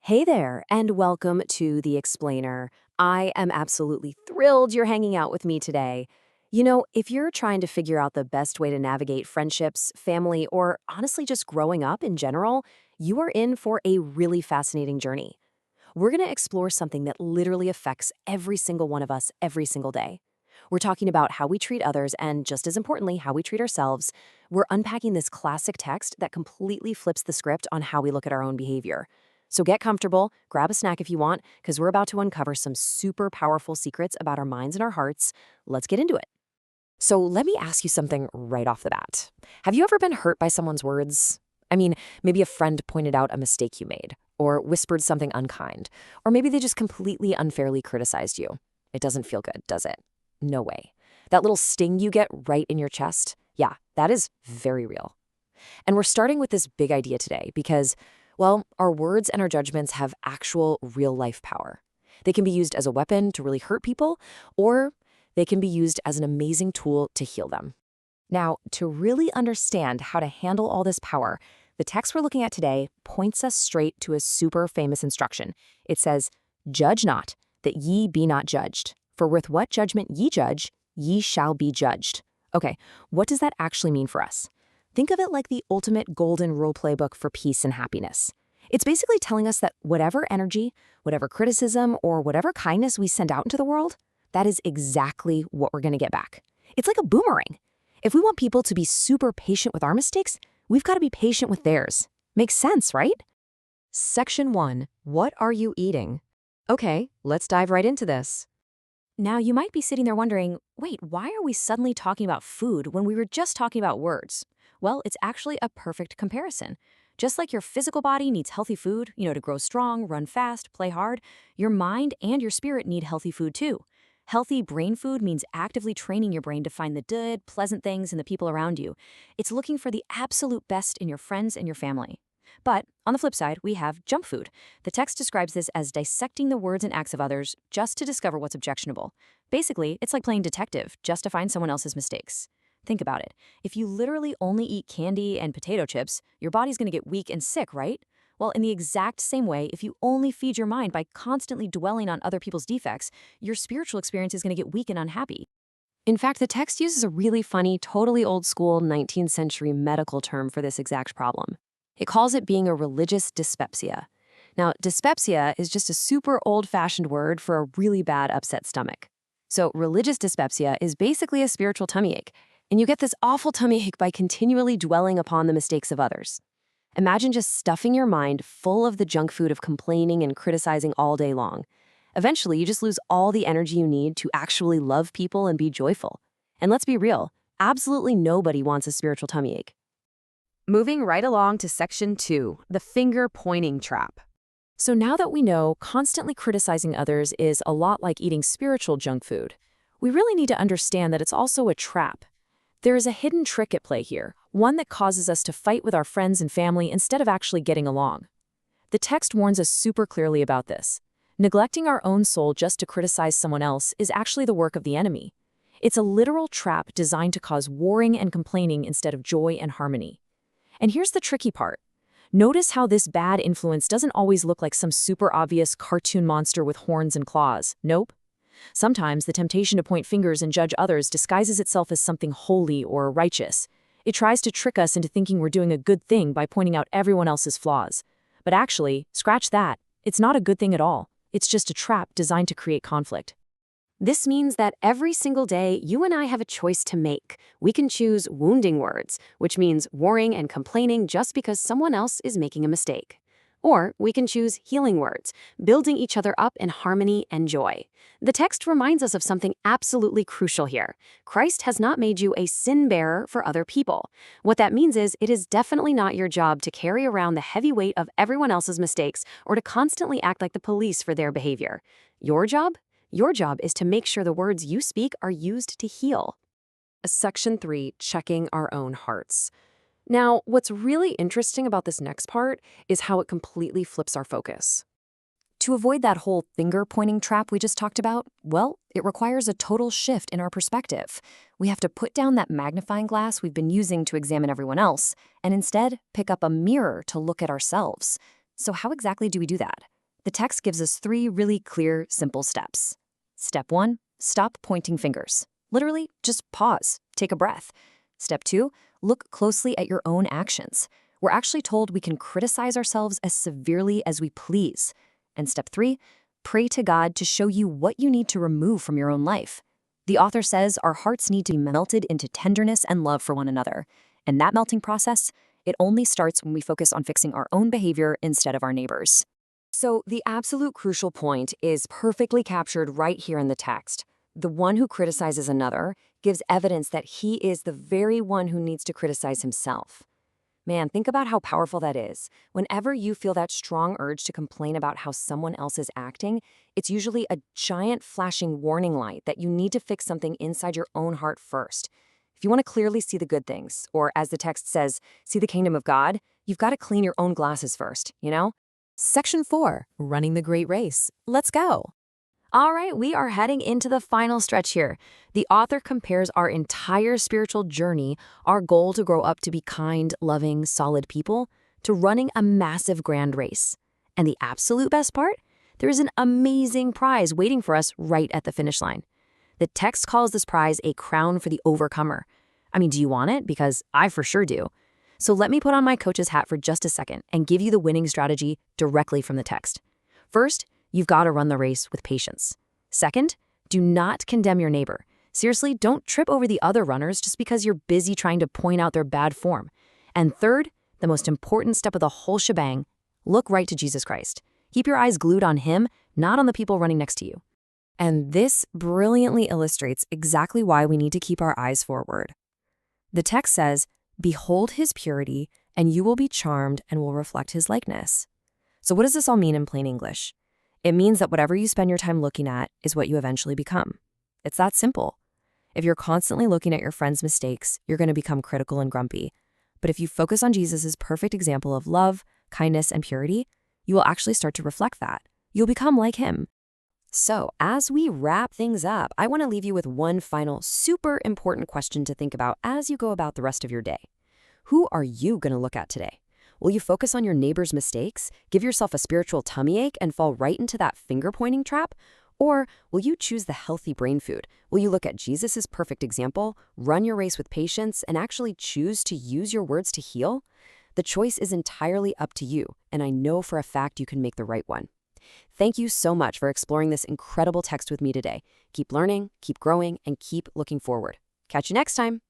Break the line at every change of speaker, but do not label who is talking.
Hey there, and welcome to The Explainer. I am absolutely thrilled you're hanging out with me today. If you're trying to figure out the best way to navigate friendships, family, or honestly just growing up in general, you are in for a really fascinating journey. We're going to explore something that literally affects every single one of us every single day. We're talking about how we treat others and, just as importantly, how we treat ourselves. We're unpacking this classic text that completely flips the script on how we look at our own behavior. So get comfortable, grab a snack if you want, because we're about to uncover some super powerful secrets about our minds and our hearts. Let's get into it. So let me ask you something right off the bat. Have you ever been hurt by someone's words? I mean, maybe a friend pointed out a mistake you made, or whispered something unkind, or maybe they just completely unfairly criticized you. It doesn't feel good, does it? No way. That little sting you get right in your chest, yeah, that is very real. And we're starting with this big idea today because, well, our words and our judgments have actual real-life power. They can be used as a weapon to really hurt people, or they can be used as an amazing tool to heal them. Now, to really understand how to handle all this power, the text we're looking at today points us straight to a super famous instruction. It says, "Judge not, that ye be not judged. For with what judgment ye judge, ye shall be judged." Okay, what does that actually mean for us? Think of it like the ultimate golden role playbook for peace and happiness. It's basically telling us that whatever energy, whatever criticism, or whatever kindness we send out into the world, that is exactly what we're going to get back. It's like a boomerang. If we want people to be super patient with our mistakes, we've got to be patient with theirs. Makes sense, right? Section 1. What are you eating? Okay, let's dive right into this. Now, you might be sitting there wondering, wait, why are we suddenly talking about food when we were just talking about words? Well, it's actually a perfect comparison. Just like your physical body needs healthy food, to grow strong, run fast, play hard, your mind and your spirit need healthy food too. Healthy brain food means actively training your brain to find the good, pleasant things in the people around you. It's looking for the absolute best in your friends and your family. But on the flip side, we have junk food. The text describes this as dissecting the words and acts of others just to discover what's objectionable. Basically, it's like playing detective just to find someone else's mistakes. Think about it. If you literally only eat candy and potato chips, your body's going to get weak and sick, right? Well, in the exact same way, if you only feed your mind by constantly dwelling on other people's defects, your spiritual experience is going to get weak and unhappy. In fact, the text uses a really funny, totally old-school 19th century medical term for this exact problem. It calls it being a religious dyspepsia. Now, dyspepsia is just a super old-fashioned word for a really bad upset stomach. So religious dyspepsia is basically a spiritual tummy ache, and you get this awful tummy ache by continually dwelling upon the mistakes of others. Imagine just stuffing your mind full of the junk food of complaining and criticizing all day long. Eventually, you just lose all the energy you need to actually love people and be joyful. And let's be real, absolutely nobody wants a spiritual tummy ache. Moving right along to section 2, the finger-pointing trap. So now that we know constantly criticizing others is a lot like eating spiritual junk food, we really need to understand that it's also a trap. There is a hidden trick at play here, one that causes us to fight with our friends and family instead of actually getting along. The text warns us super clearly about this. Neglecting our own soul just to criticize someone else is actually the work of the enemy. It's a literal trap designed to cause warring and complaining instead of joy and harmony. And here's the tricky part. Notice how this bad influence doesn't always look like some super obvious cartoon monster with horns and claws. Nope. Sometimes the temptation to point fingers and judge others disguises itself as something holy or righteous. It tries to trick us into thinking we're doing a good thing by pointing out everyone else's flaws. But actually, scratch that. It's not a good thing at all. It's just a trap designed to create conflict. This means that every single day, you and I have a choice to make. We can choose wounding words, which means worrying and complaining just because someone else is making a mistake. Or we can choose healing words, building each other up in harmony and joy. The text reminds us of something absolutely crucial here. Christ has not made you a sin bearer for other people. What that means is it is definitely not your job to carry around the heavy weight of everyone else's mistakes or to constantly act like the police for their behavior. Your job? Your job is to make sure the words you speak are used to heal. Section 3, checking our own hearts. Now, what's really interesting about this next part is how it completely flips our focus. To avoid that whole finger-pointing trap we just talked about, well, it requires a total shift in our perspective. We have to put down that magnifying glass we've been using to examine everyone else, and instead pick up a mirror to look at ourselves. So how exactly do we do that? The text gives us 3 really clear, simple steps. Step 1, stop pointing fingers. Literally, just pause, take a breath. Step 2, look closely at your own actions. We're actually told we can criticize ourselves as severely as we please. And step 3, pray to God to show you what you need to remove from your own life. The author says our hearts need to be melted into tenderness and love for one another. And that melting process, it only starts when we focus on fixing our own behavior instead of our neighbors. So the absolute crucial point is perfectly captured right here in the text. The one who criticizes another gives evidence that he is the very one who needs to criticize himself. Man, think about how powerful that is. Whenever you feel that strong urge to complain about how someone else is acting, it's usually a giant flashing warning light that you need to fix something inside your own heart first. If you want to clearly see the good things, or as the text says, see the kingdom of God, you've got to clean your own glasses first, you know? Section 4, running the great race. Let's go. All right, we are heading into the final stretch here. The author compares our entire spiritual journey, our goal to grow up to be kind, loving, solid people, to running a massive grand race. And the absolute best part? There is an amazing prize waiting for us right at the finish line. The text calls this prize a crown for the overcomer. I mean, do you want it? Because I for sure do. So let me put on my coach's hat for just a second and give you the winning strategy directly from the text. First, you've got to run the race with patience. Second, do not condemn your neighbor. Seriously, don't trip over the other runners just because you're busy trying to point out their bad form. And third, the most important step of the whole shebang, look right to Jesus Christ. Keep your eyes glued on him, not on the people running next to you. And this brilliantly illustrates exactly why we need to keep our eyes forward. The text says, "Behold his purity, and you will be charmed and will reflect his likeness." So what does this all mean in plain English? It means that whatever you spend your time looking at is what you eventually become. It's that simple. If you're constantly looking at your friend's mistakes, you're going to become critical and grumpy. But if you focus on Jesus' perfect example of love, kindness, and purity, you will actually start to reflect that. You'll become like him. So as we wrap things up, I want to leave you with one final super important question to think about as you go about the rest of your day. Who are you going to look at today? Will you focus on your neighbor's mistakes, give yourself a spiritual tummy ache, and fall right into that finger-pointing trap? Or will you choose the healthy brain food? Will you look at Jesus' perfect example, run your race with patience, and actually choose to use your words to heal? The choice is entirely up to you, and I know for a fact you can make the right one. Thank you so much for exploring this incredible text with me today. Keep learning, keep growing, and keep looking forward. Catch you next time.